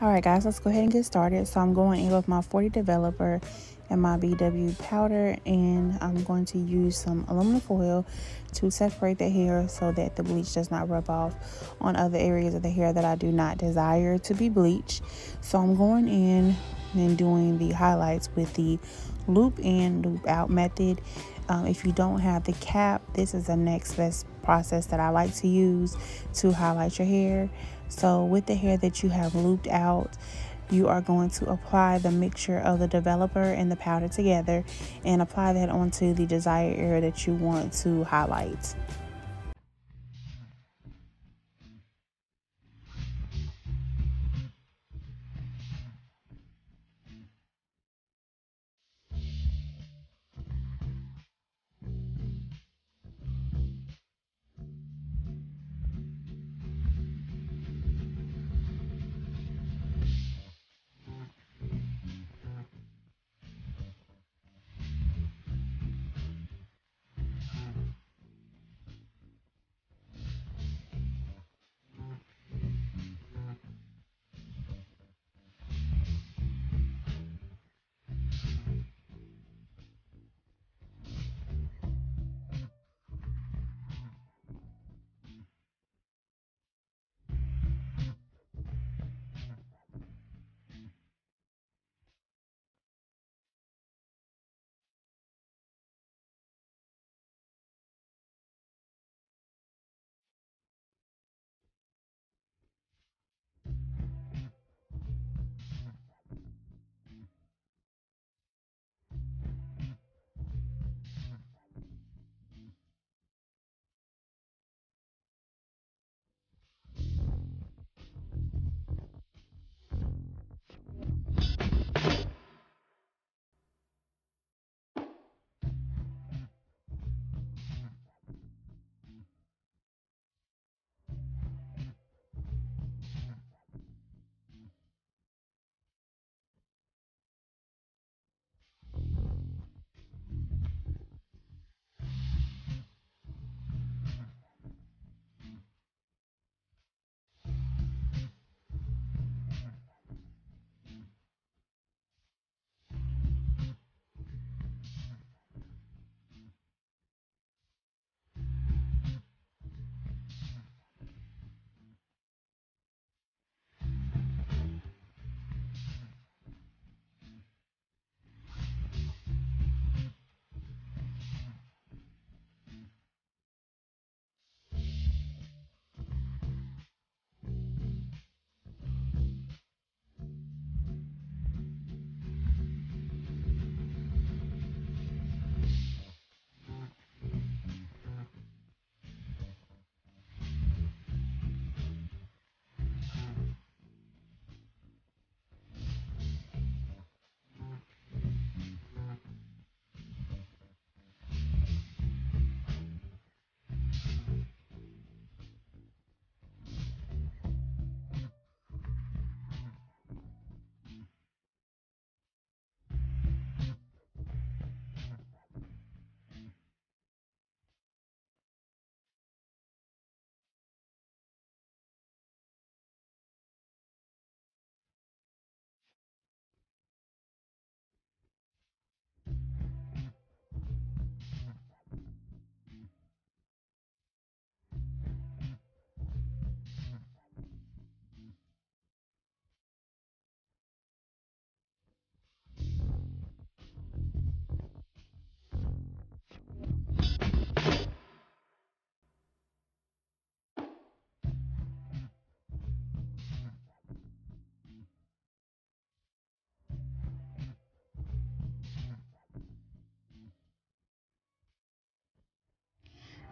Alright guys, let's go ahead and get started. So I'm going in with my 40 developer and my BW powder, and I'm going to use some aluminum foil to separate the hair so that the bleach does not rub off on other areas of the hair that I do not desire to be bleached. So I'm going in and doing the highlights with the loop in, loop out method. If you don't have the cap, this is the next best process that I like to use to highlight your hair. So with the hair that you have looped out, you are going to apply the mixture of the developer and the powder together and apply that onto the desired area that you want to highlight.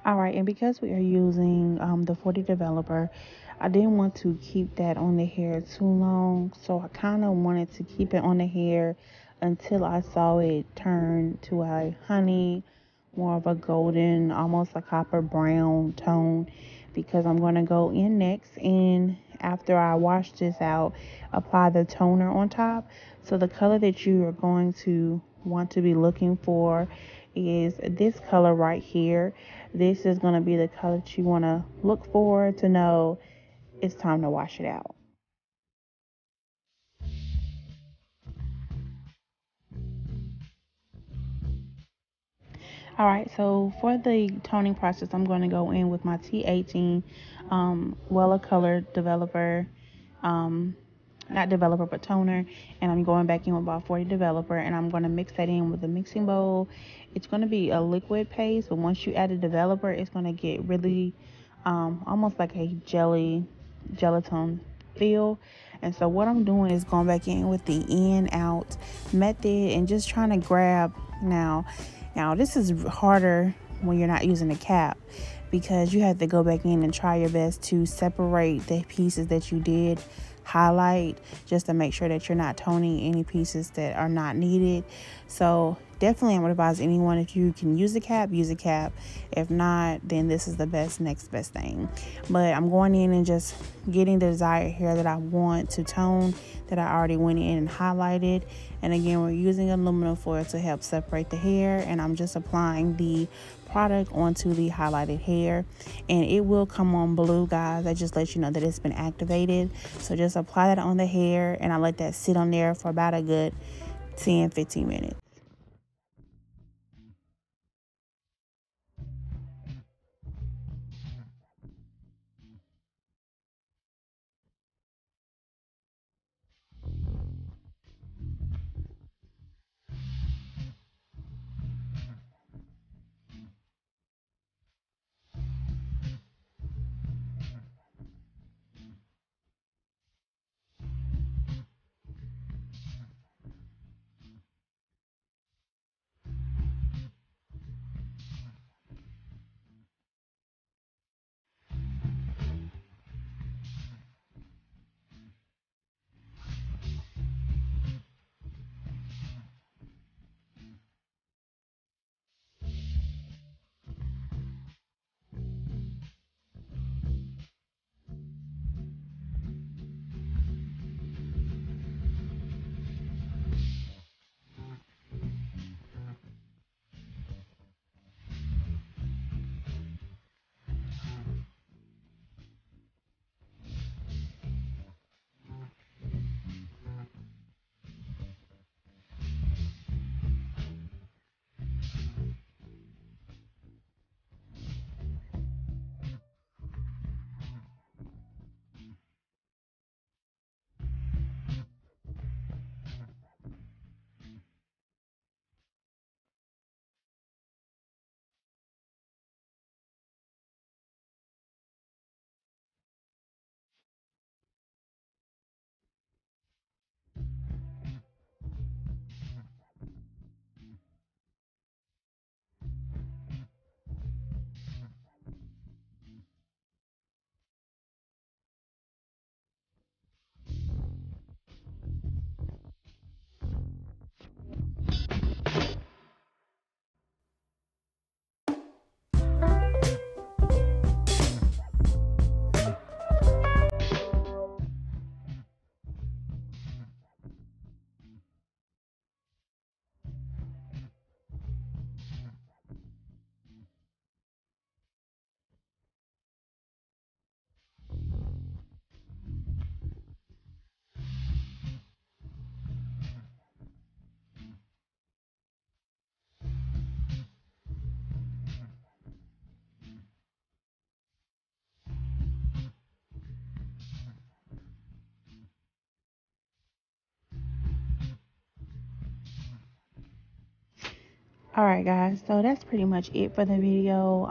All right, and because we are using the 40 developer, I didn't want to keep that on the hair too long, so I kind of wanted to keep it on the hair until I saw it turn to a honey, more of a golden, almost a copper brown tone, because I'm going to go in next, and after I wash this out, apply the toner on top. So the color that you are going to want to be looking for is this color right here. This is going to be the color that you want to look for to know it's time to wash it out. All right, so for the toning process, I'm going to go in with my T18 Wella Color Developer, not developer, but toner. And I'm going back in with about 40 developer, and I'm going to mix that in with the mixing bowl. It's going to be a liquid paste, but once you add a developer, it's going to get really almost like a gelatin feel. And so what I'm doing is going back in with the in out method and just trying to grab. Now this is harder when you're not using a cap, because you have to go back in and try your best to separate the pieces that you did highlight, just to make sure that you're not toning any pieces that are not needed. So definitely I would advise anyone, if you can use a cap, use a cap. If not, then this is the next best thing. But I'm going in and just getting the desired hair that I want to tone, that I already went in and highlighted. And again, we're using aluminum foil to help separate the hair, and I'm just applying the product onto the highlighted hair, and it will come on blue, guys. That just lets you know that it's been activated. So just apply that on the hair, and I let that sit on there for about a good 10-15 minutes. All right, guys, so that's pretty much it for the video.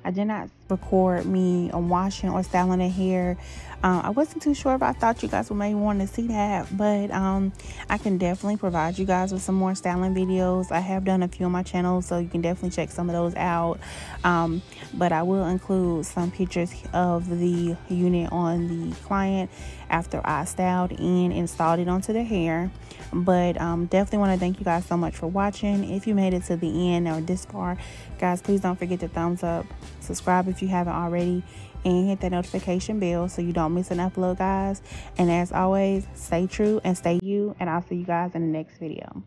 I did not record me washing or styling the hair. I wasn't too sure if I thought you guys would maybe want to see that, but I can definitely provide you guys with some more styling videos. I have done a few on my channel, so you can definitely check some of those out. But I will include some pictures of the unit on the client after I styled and installed it onto their hair. But definitely want to thank you guys so much for watching. If you made it to the end or this far, guys, please don't forget to thumbs up, subscribe if you haven't already, and hit that notification bell so you don't miss an upload, guys. And as always, stay true and stay you, and I'll see you guys in the next video.